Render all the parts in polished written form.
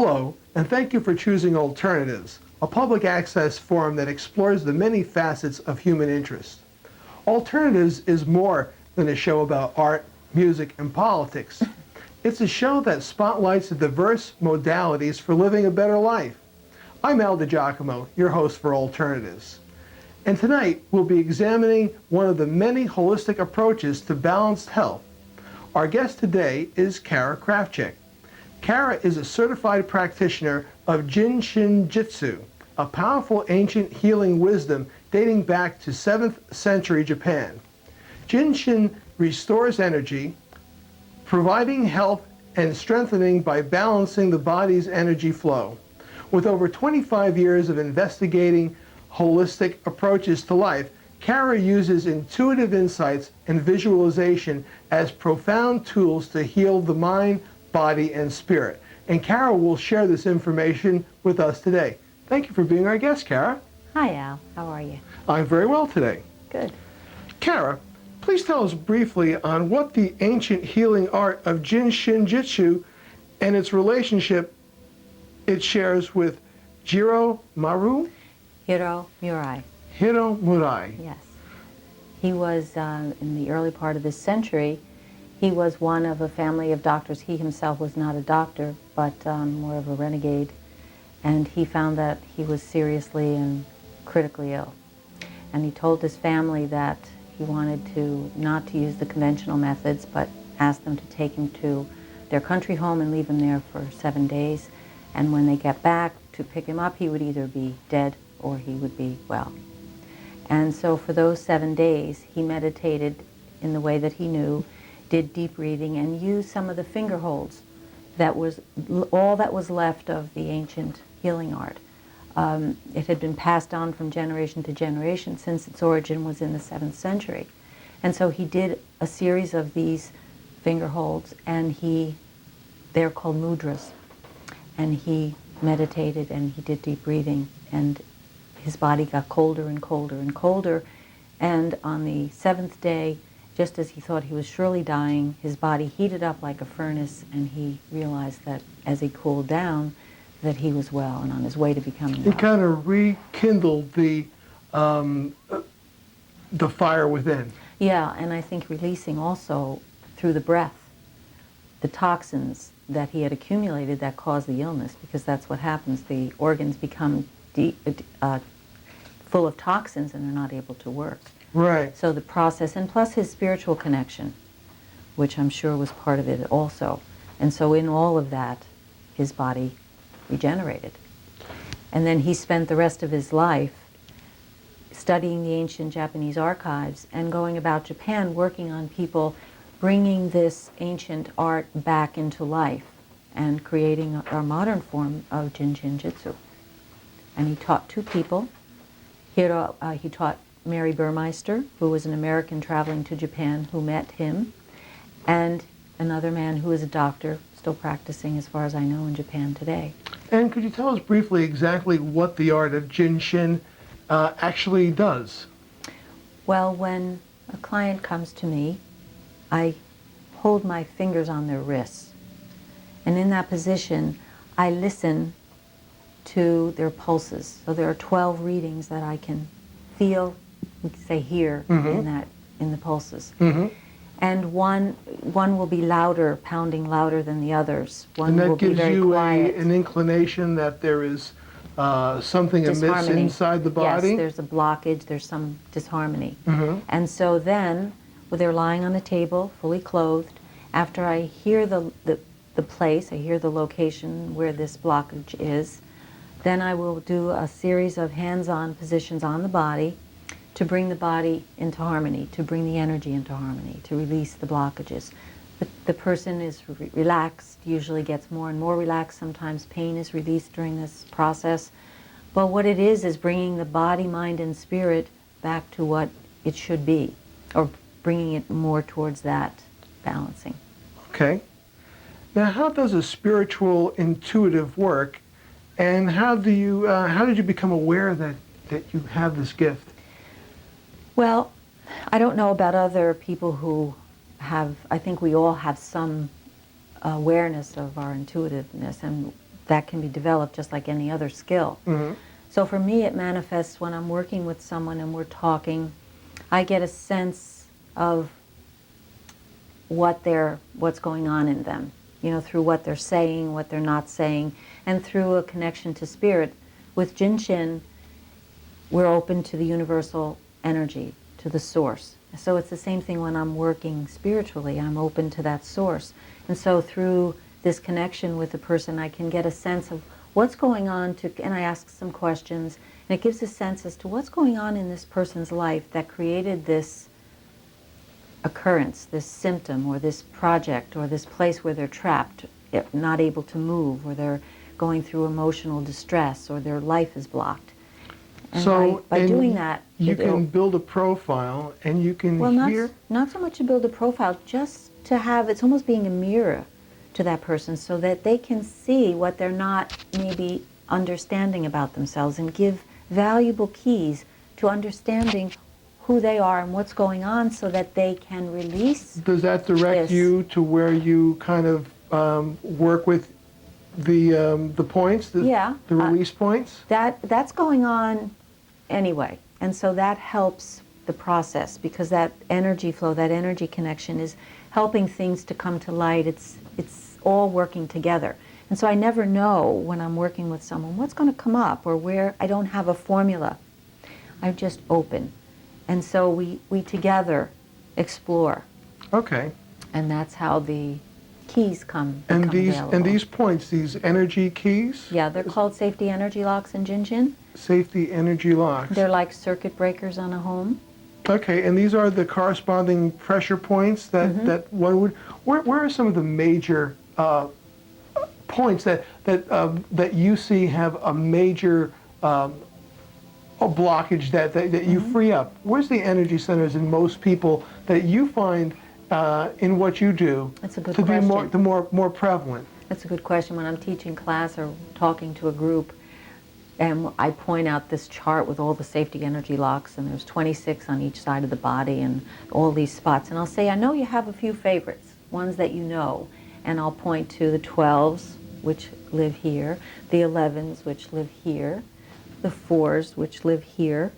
Hello, and thank you for choosing Alternatives, a public access forum that explores the many facets of human interest. Alternatives is more than a show about art, music, and politics. It's a show that spotlights the diverse modalities for living a better life. I'm Al DiGiacomo, your host for Alternatives. And tonight, we'll be examining one of the many holistic approaches to balanced health. Our guest today is Cara Krafchick. Cara is a certified practitioner of Jytsu, a powerful ancient healing wisdom dating back to 7th century Japan. Jytsu restores energy, providing health and strengthening by balancing the body's energy flow. With over 25 years of investigating holistic approaches to life, Cara uses intuitive insights and visualization as profound tools to heal the mind, body, and spirit. And Cara will share this information with us today. Thank you for being our guest, Cara. Hi, Al. How are you? I'm very well today. Good. Cara, please tell us briefly on what the ancient healing art of Jytsu and its relationship it shares with Hiro Murai. Hiro Murai. Yes. He was, in the early part of this century, he was one of a family of doctors. He himself was not a doctor, but more of a renegade. And he found that he was seriously and critically ill. And he told his family that he wanted to not to use the conventional methods, but asked them to take him to their country home and leave him there for 7 days. And when they get back to pick him up, he would either be dead or he would be well. And so for those 7 days, he meditated in the way that he knew, did deep breathing, and used some of the finger holds. That was all that was left of the ancient healing art. It had been passed on from generation to generation since its origin was in the 7th century. And so he did a series of these finger holds, and they're called mudras. And he meditated and he did deep breathing, and his body got colder and colder and colder. And on the 7th day, just as he thought he was surely dying, his body heated up like a furnace, and he realized that as he cooled down, that he was well and on his way to becoming well. It kind of rekindled the fire within. Yeah, and I think releasing also through the breath the toxins that he had accumulated that caused the illness, because that's what happens. The organs become full of toxins and they're not able to work. Right. So the process, and plus his spiritual connection, which I'm sure was part of it also. And so in all of that, his body regenerated. And then he spent the rest of his life studying the ancient Japanese archives and going about Japan working on people bringing this ancient art back into life and creating our modern form of Jytsu. And he taught 2 people. He taught Mary Burmeister, who was an American traveling to Japan who met him, and another man who is a doctor, still practicing as far as I know in Japan today. And could you tell us briefly exactly what the art of Jytsu actually does? Well, when a client comes to me, I hold my fingers on their wrists. And in that position, I listen to their pulses. So there are 12 readings that I can feel, we could say hear, in the pulses. Mm-hmm. And one will be louder, pounding louder than the others. One will be very quiet. And that gives you an inclination that there is something amiss inside the body? Yes, there's a blockage, there's some disharmony. Mm-hmm. And so then, when they're lying on the table, fully clothed, after I hear the place, I hear the location where this blockage is, then I will do a series of hands-on positions on the body to bring the body into harmony, to bring the energy into harmony, to release the blockages. The person is relaxed, usually gets more and more relaxed. Sometimes pain is released during this process. But what it is bringing the body, mind, and spirit back to what it should be, or bringing it more towards that balancing. Okay. Now, how does a spiritual intuitive work, and how did you become aware that you have this gift? Well, I don't know about other people who have, I think we all have some awareness of our intuitiveness, and that can be developed just like any other skill. Mm-hmm. So for me, it manifests when I'm working with someone and we're talking. I get a sense of what's going on in them, through what they're saying, what they're not saying, and through a connection to spirit. With SHin, we're open to the universal energy, to the source. So it's the same thing when I'm working spiritually. I'm open to that source. And so through this connection with the person, I can get a sense of what's going on, and I ask some questions, and it gives a sense as to what's going on in this person's life that created this occurrence, this symptom, or this project, or this place where they're trapped, not able to move, or they're going through emotional distress, or their life is blocked. And so by doing that, you can build a profile, and you can hear. Not so much to build a profile, just to have, it's almost being a mirror to that person, so that they can see what they're not maybe understanding about themselves, and give valuable keys to understanding who they are and what's going on, so that they can release. Does that direct you to where you kind of work with the points, the release points? That's going on anyway, and so that helps the process, because that energy flow, that energy connection is helping things to come to light. It's all working together. And so I never know when I'm working with someone what's going to come up, or where. I don't have a formula. I'm just open. And so we together explore. Okay. And that's how the keys come. And these points, these energy keys? Yeah, they're called safety energy locks in SHin. Safety energy locks. They're like circuit breakers on a home. Okay, and these are the corresponding pressure points that one would. Where are some of the major points that you see have a major a blockage that you free up? Where's the energy centers in most people that you find in what you do to be more prevalent? That's a good question. When I'm teaching class or talking to a group, and I point out this chart with all the safety energy locks, and there's 26 on each side of the body, and all these spots, and I'll say, I know you have a few favorites, ones that you know, and I'll point to the 12s, which live here, the 11s, which live here, the 4s, which live here,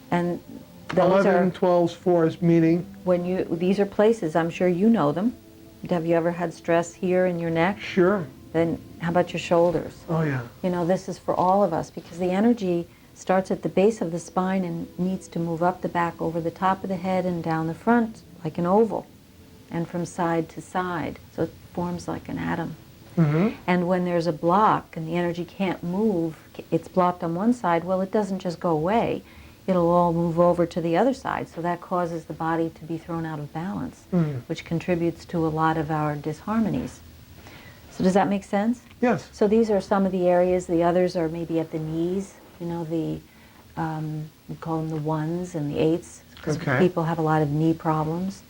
and those 11, 12s, 4s, meaning? These are places, I'm sure you know them. Have you ever had stress here in your neck? Sure. Then how about your shoulders? Oh, yeah. This is for all of us, because the energy starts at the base of the spine and needs to move up the back, over the top of the head, and down the front like an oval, and from side to side. So it forms like an atom. Mm-hmm. And when there's a block and the energy can't move, it's blocked on one side, well, it doesn't just go away. It'll all move over to the other side. So that causes the body to be thrown out of balance, which contributes to a lot of our disharmonies. So does that make sense? Yes. So these are some of the areas. The others are maybe at the knees, we call them the 1s and the 8s, because people have a lot of knee problems.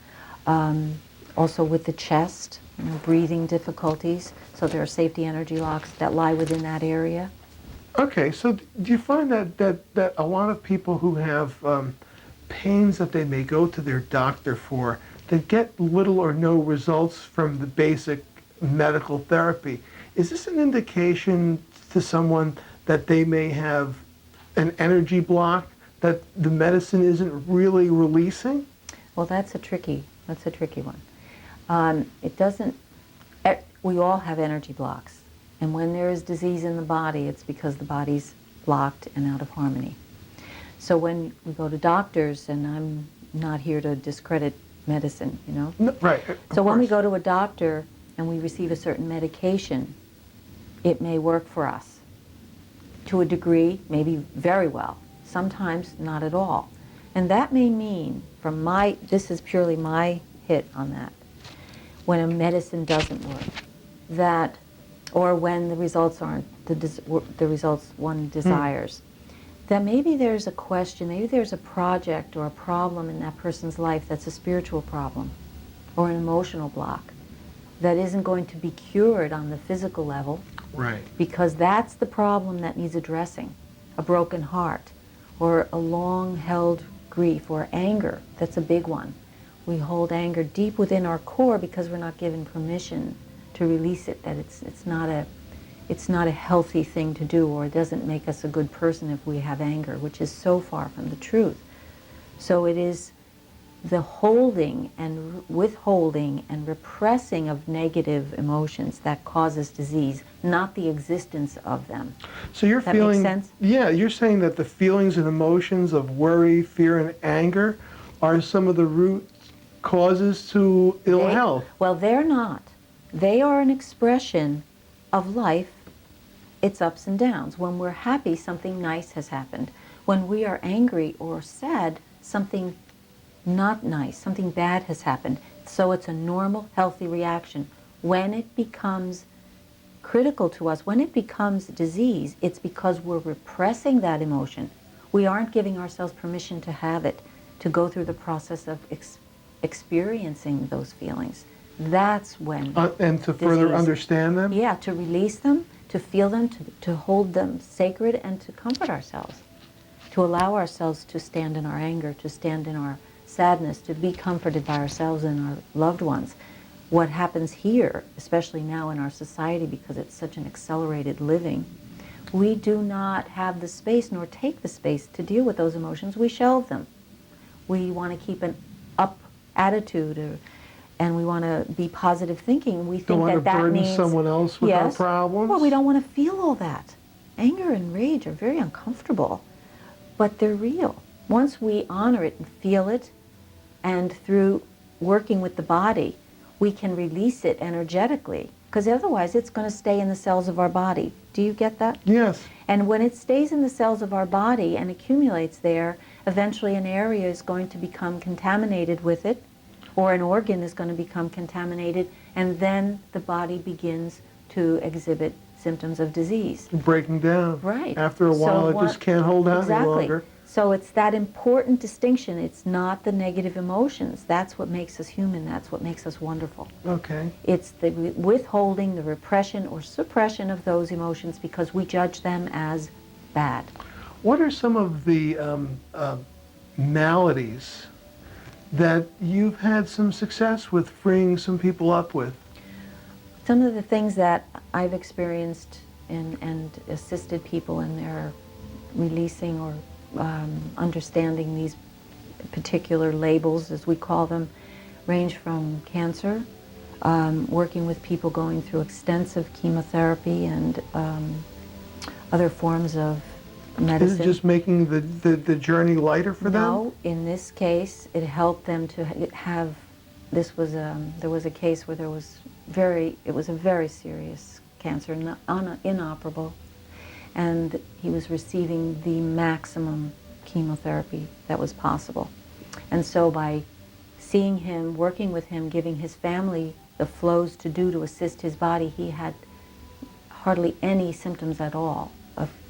Also with the chest, breathing difficulties. So there are safety energy locks that lie within that area. Okay, so do you find that a lot of people who have pains that they may go to their doctor for, that get little or no results from the basic medical therapy, is this an indication to someone that they may have an energy block that the medicine isn't really releasing? Well, that's a tricky one. It doesn't. We all have energy blocks. And when there is disease in the body, it's because the body's blocked and out of harmony. So when we go to doctors, and I'm not here to discredit medicine, No, right. So when we go to a doctor and we receive a certain medication, it may work for us. To a degree, maybe very well. Sometimes not at all. And that may mean, this is purely my hit on that, when a medicine doesn't work, or when the results aren't the results one desires, that maybe there's a question, maybe there's a project or a problem in that person's life that's a spiritual problem or an emotional block that isn't going to be cured on the physical level. Right. Because that's the problem that needs addressing. A broken heart, or a long-held grief, or anger. That's a big one. We hold anger deep within our core because we're not given permission to release it, that it's it's not a healthy thing to do, or it doesn't make us a good person if we have anger, which is so far from the truth. So it is the holding and withholding and repressing of negative emotions that causes disease, not the existence of them. So you're That feeling, makes sense? yeah, you're saying that the feelings and emotions of worry, fear, and anger are some of the root causes to ill health. Well, they're not. They are an expression of life, its ups and downs. When we're happy, something nice has happened. When we are angry or sad, something not nice, something bad has happened. So it's a normal, healthy reaction. When it becomes critical to us, when it becomes disease, it's because we're repressing that emotion. We aren't giving ourselves permission to have it, to go through the process of experiencing those feelings. That's when And to further disease. understand them? Yeah, to release them, to feel them, to hold them sacred, and to comfort ourselves, to allow ourselves to stand in our anger, to stand in our sadness, to be comforted by ourselves and our loved ones. What happens here, especially now in our society, because it's such an accelerated living, we do not have the space nor take the space to deal with those emotions. We shelve them. We want to keep an up attitude, and we want to be positive thinking. We Don't think want to that burden means someone else with our yes. problems? Well, we don't want to feel all that. Anger and rage are very uncomfortable, but they're real. Once we honor it and feel it, and through working with the body, we can release it energetically, because otherwise it's going to stay in the cells of our body. Do you get that? Yes. And when it stays in the cells of our body and accumulates there, eventually an area is going to become contaminated with it, or an organ is going to become contaminated, and then the body begins to exhibit symptoms of disease. Breaking down. Right. After a while, it just can't hold out any longer. So it's that important distinction. It's not the negative emotions. That's what makes us human. That's what makes us wonderful. Okay. It's the withholding, the repression or suppression of those emotions because we judge them as bad. What are some of the maladies that you've had some success with freeing some people up with? Some of the things that I've experienced and assisted people in their releasing or understanding these particular labels, as we call them, range from cancer, working with people going through extensive chemotherapy and other forms of medicine. Is it just making the journey lighter for them? No, in this case, it helped them to have, there was a case where it was a very serious cancer, inoperable, and he was receiving the maximum chemotherapy that was possible. And so by seeing him, working with him, giving his family the flows to do to assist his body, he had hardly any symptoms at all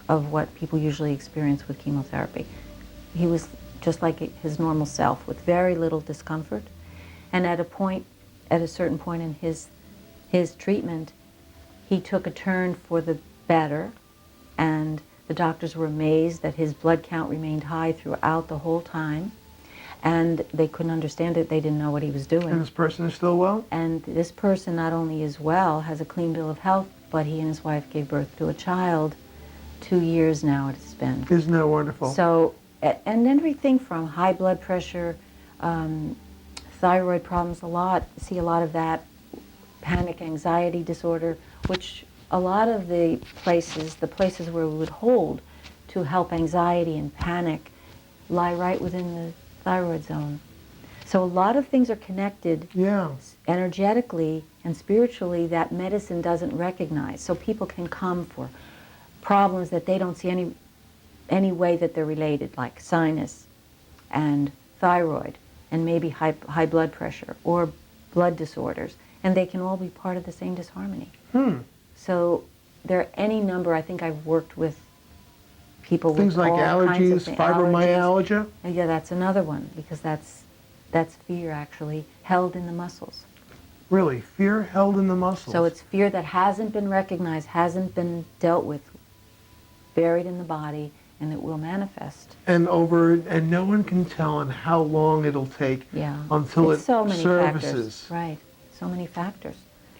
of what people usually experience with chemotherapy. He was just like his normal self with very little discomfort. And at a certain point in his treatment, he took a turn for the better, and the doctors were amazed that his blood count remained high throughout the whole time, and they couldn't understand it. They didn't know what he was doing. And this person is still well? And this person not only is well, has a clean bill of health, but he and his wife gave birth to a child. 2 years now it's been. Isn't that wonderful? So, and everything from high blood pressure, thyroid problems, see a lot of that, panic anxiety disorder, which a lot of the places where we would hold to help anxiety and panic lie right within the thyroid zone. So a lot of things are connected energetically and spiritually that medicine doesn't recognize. So people can come for problems that they don't see any way that they're related, like sinus and thyroid and maybe high blood pressure or blood disorders, and they can all be part of the same disharmony. So there are any number. I think I've worked with people things with like all allergies, kinds of things. fibromyalgia. Yeah, that's another one, because that's fear actually held in the muscles. Really, fear held in the muscles. So it's fear that hasn't been recognized, hasn't been dealt with, buried in the body, and it will manifest. And no one can tell on how long it'll take until it's it so many surfaces. factors. Right, so many factors.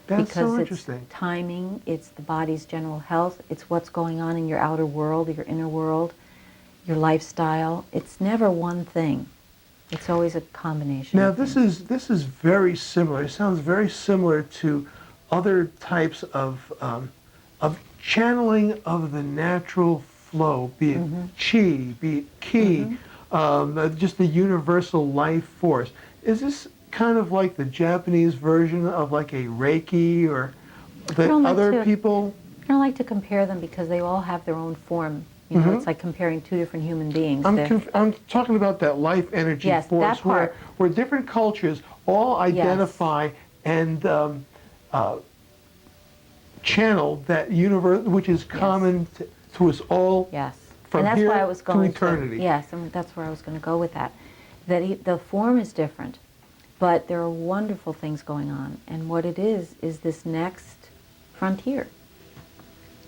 That's because so it's interesting. timing, it's the body's general health, it's what's going on in your outer world, your inner world, your lifestyle. It's never one thing. It's always a combination Now of this things. is very similar. It sounds very similar to other types of channeling of the natural flow, be it chi, be it ki, just the universal life force. Is this kind of like the Japanese version of like a Reiki, or I that don't like other to people? I don't like to compare them because they all have their own form. You know, it's like comparing two different human beings. I'm talking about that life energy Yes, force that part. where different cultures all identify and channel that universe, which is common to us all Yes. from And that's here why I was to going eternity. yes, and that's where I was going to go with that. That the form is different, but there are wonderful things going on. And what it is this next frontier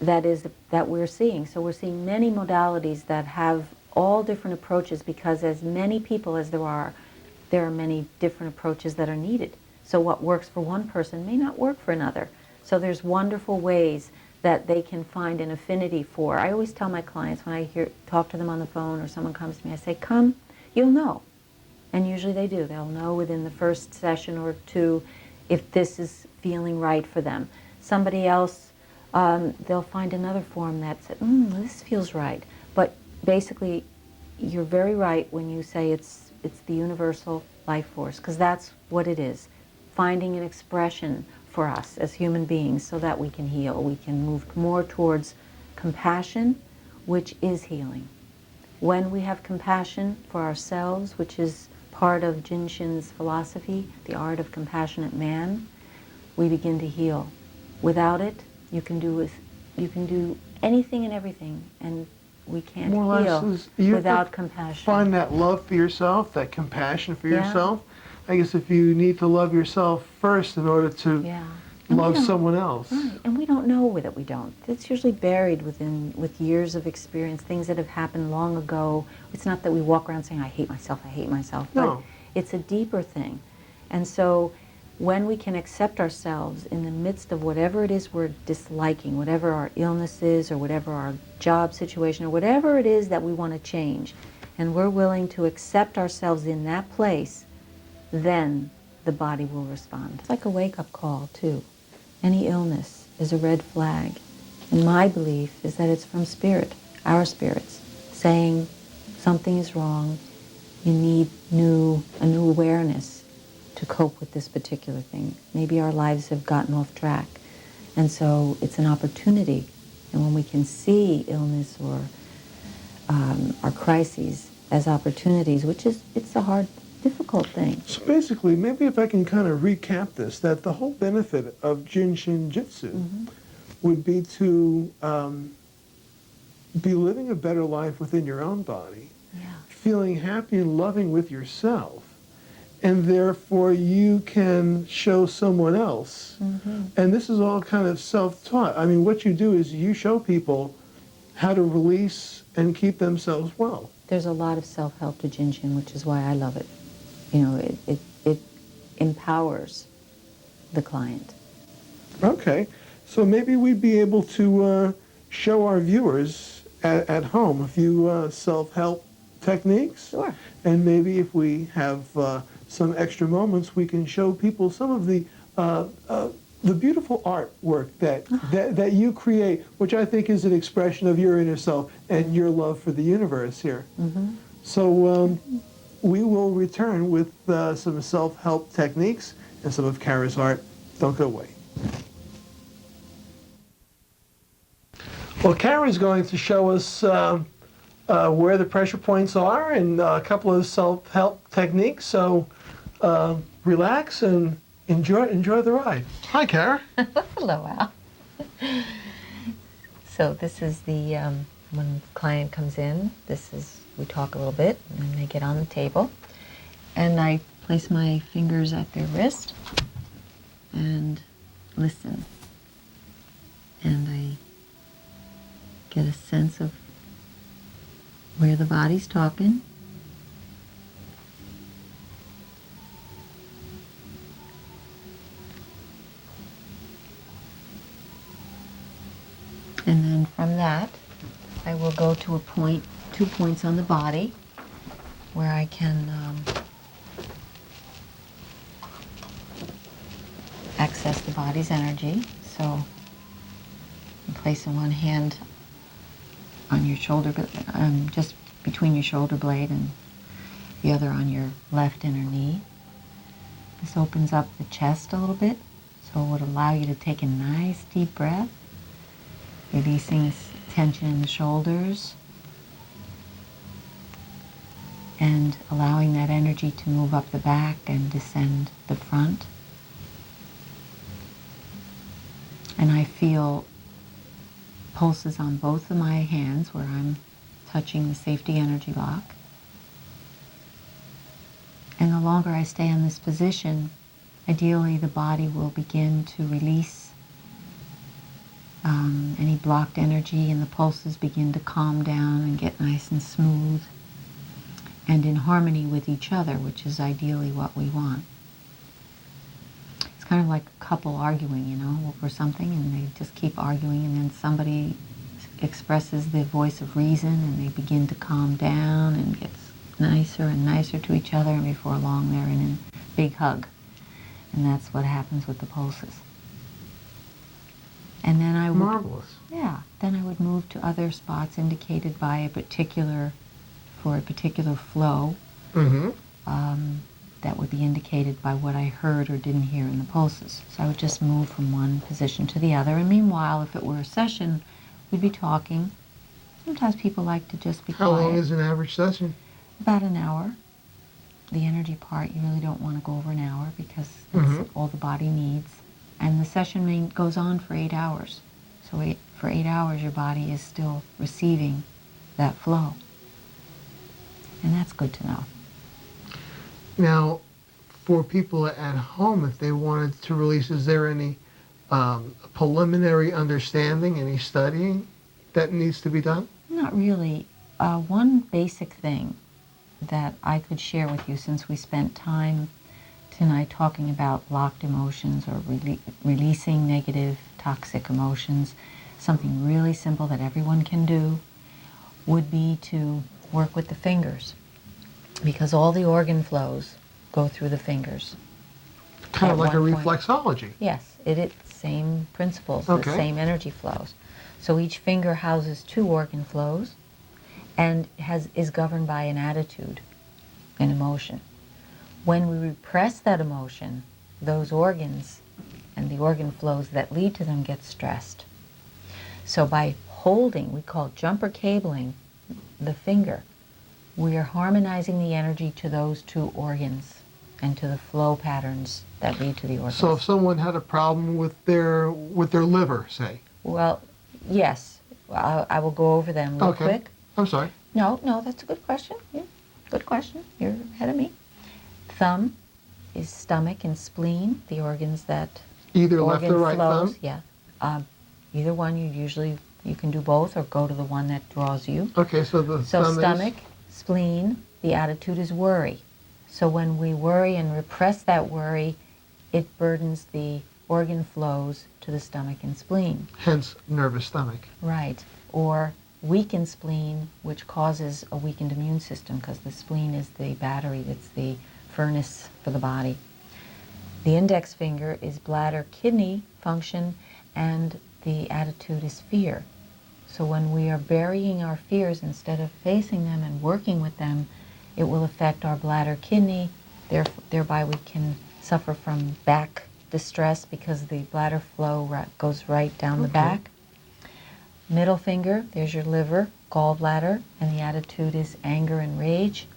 that we're seeing. So we're seeing many modalities that have all different approaches, because as many people as there are many different approaches that are needed. So what works for one person may not work for another. So there's wonderful ways that they can find an affinity for. I always tell my clients when I talk to them on the phone or someone comes to me, I say, come, you'll know. And usually they do. They'll know within the first session or two if this is feeling right for them. Somebody else, they'll find another form that says, this feels right. But basically, you're very right when you say it's the universal life force, because that's what it is. Finding an expression for us as human beings so that we can heal. We can move more towards compassion, which is healing. When we have compassion for ourselves, which is part of Shin's philosophy, the art of compassionate man, we begin to heal. Without it, you can do anything and everything, and we can't More or heal less, you have without to compassion. find that love for yourself, that compassion for Yeah. yourself. I guess if you need to love yourself first in order to Yeah. And we love don't- someone else. Right, and we don't know that we don't. It's usually buried with years of experience, things that have happened long ago. It's not that we walk around saying, I hate myself, but No. it's a deeper thing. And so when we can accept ourselves in the midst of whatever it is we're disliking, whatever our illness is, or whatever our job situation, or whatever it is that we want to change, and we're willing to accept ourselves in that place, then the body will respond. It's like a wake-up call, too. Any illness is a red flag. And my belief is that it's from spirit, our spirits, saying something is wrong, you need a new awareness to cope with this particular thing. Maybe our lives have gotten off track. And so it's an opportunity. And when we can see illness or our crises as opportunities, it's a hard, difficult thing. So basically, maybe if I can kind of recap this, that the whole benefit of Jinshin Jytsu would be to be living a better life within your own body, feeling happy and loving with yourself, and therefore you can show someone else. And this is all kind of self-taught. I mean, what you do is you show people how to release and keep themselves well. There's a lot of self-help to Jinshin, which is why I love it. You know, it empowers the client. Okay, so maybe we'd be able to show our viewers at home a few self-help techniques. Sure. And maybe if we have some extra moments, we can show people some of the beautiful artwork that you create, which I think is an expression of your inner self and your love for the universe here. So we will return with some self-help techniques and some of Cara's art. Don't go away. Well, Cara's going to show us where the pressure points are and a couple of self-help techniques. So relax and enjoy the ride. Hi, Cara. Hello, Al. So this is the, when the client comes in, we talk a little bit, and then they get on the table. And I place my fingers at their wrist and listen. And I get a sense of where the body's talking. from that, I will go to a point, 2 points on the body, where I can access the body's energy. So I'm placing one hand on your shoulder, just between your shoulder blade, and the other on your left inner knee. This opens up the chest a little bit, so it would allow you to take a nice deep breath, releasing tension in the shoulders, and allowing that energy to move up the back and descend the front. And I feel pulses on both of my hands where I'm touching the safety energy lock. And the longer I stay in this position, ideally the body will begin to release any blocked energy, and the pulses begin to calm down and get nice and smooth and in harmony with each other, which is ideally what we want. It's kind of like a couple arguing, you know, over something, and they just keep arguing, and then somebody expresses the voice of reason, and they begin to calm down and gets nicer and nicer to each other, and before long they're in a big hug. And that's what happens with the pulses. And then I would, Marvelous. yeah, then I would move to other spots indicated by a particular flow. Mm-hmm. That would be indicated by what I heard or didn't hear in the pulses. So I would just move from one position to the other. And meanwhile, if it were a session, we'd be talking. Sometimes people like to just be How quiet. long is an average session? About an hour. The energy part, you really don't want to go over an hour because that's all the body needs. And the session goes on for 8 hours. So for 8 hours, your body is still receiving that flow. And that's good to know. Now, for people at home, if they wanted to release, is there any preliminary understanding, any studying that needs to be done? Not really. One basic thing that I could share with you, since we spent time tonight talking about blocked emotions or releasing negative, toxic emotions, something really simple that everyone can do would be to work with the fingers, because all the organ flows go through the fingers. Kind of At like a one point. reflexology. Yes, it's same principles, Okay. the same energy flows. So each finger houses 2 organ flows and is governed by an attitude, an emotion. When we repress that emotion, those organs and the organ flows that lead to them get stressed. So by holding, we call it jumper cabling, the finger, we are harmonizing the energy to those 2 organs and to the flow patterns that lead to the organs. So if someone had a problem with their liver, say. Well, yes, I will go over them real quick. I'm sorry. No, that's a good question. Yeah, good question. You're ahead of me. Thumb is stomach and spleen, the organs that Either left organ or right flows. thumb? Yeah, either one. You can do both or go to the one that draws you. Okay, so the So thumb stomach, spleen, the attitude is worry. So when we worry and repress that worry, it burdens the organ flows to the stomach and spleen. hence nervous stomach. Right. Or weakened spleen, which causes a weakened immune system, because the spleen is the battery, it's the furnace for the body. The index finger is bladder kidney function, and the attitude is fear. So when we are burying our fears instead of facing them and working with them, it will affect our bladder kidney. Thereby we can suffer from back distress because the bladder flow goes right down the back. Middle finger, there's your liver, gallbladder, and the attitude is anger and rage.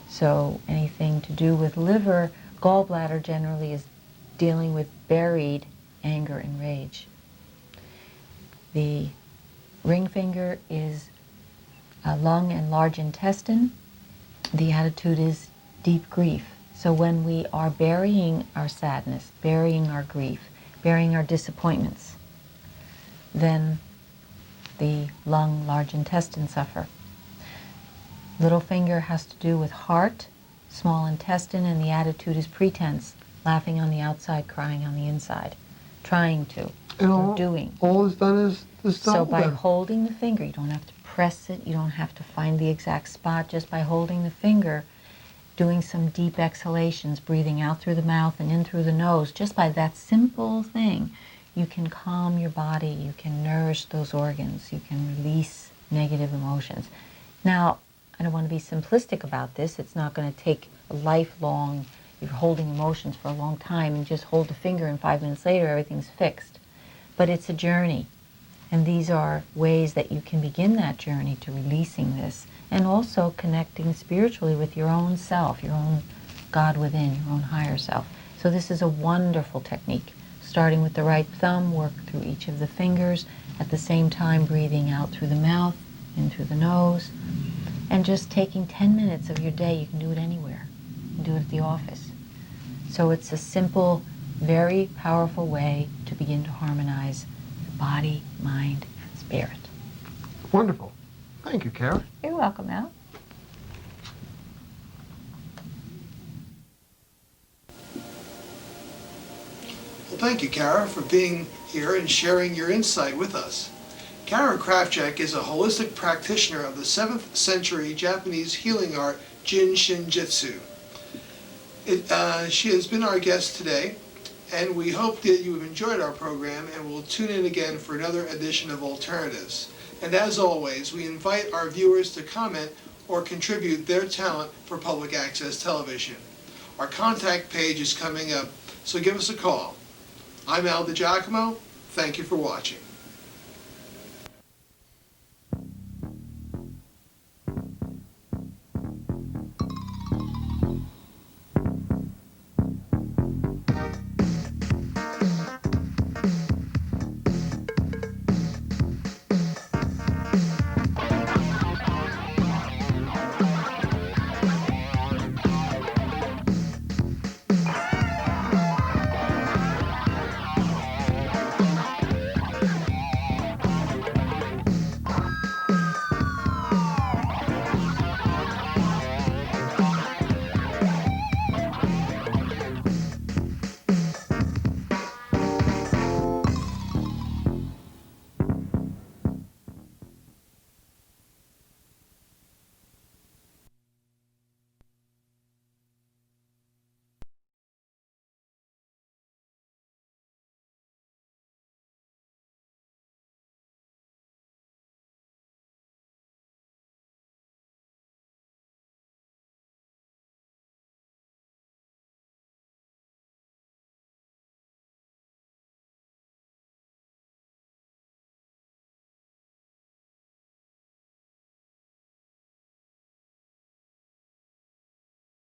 So anything to do with liver, gallbladder generally is dealing with buried anger and rage. The ring finger is lung and large intestine. The attitude is deep grief. So when we are burying our sadness, burying our grief, burying our disappointments, then the lung, large intestine suffer. Little finger has to do with heart, small intestine, and the attitude is pretense, laughing on the outside, crying on the inside. trying to, And or doing. all it's done is to So hold by them. holding the finger, you don't have to press it, you don't have to find the exact spot, just by holding the finger, doing some deep exhalations, breathing out through the mouth and in through the nose, just by that simple thing, you can calm your body, you can nourish those organs, you can release negative emotions. Now, I don't want to be simplistic about this. It's not going to take a lifelong, you're holding emotions for a long time and just hold the finger and 5 minutes later everything's fixed. But it's a journey. And these are ways that you can begin that journey to releasing this and also connecting spiritually with your own self, your own God within, your own higher self. So this is a wonderful technique. Starting with the right thumb, work through each of the fingers, at the same time breathing out through the mouth, in through the nose, and just taking 10 minutes of your day. You can do it anywhere. You can do it at the office. So it's a simple, very powerful way to begin to harmonize the body, mind, and spirit. Wonderful. Thank you, Cara. You're welcome, Al. Well, thank you, Cara, for being here and sharing your insight with us. Cara Krafchick is a holistic practitioner of the 7th century Japanese healing art Jytsu. She has been our guest today, and we hope that you have enjoyed our program and will tune in again for another edition of Alternatives. And as always, we invite our viewers to comment or contribute their talent for public access television. Our contact page is coming up, so give us a call. I'm Al DiGiacomo. Thank you for watching.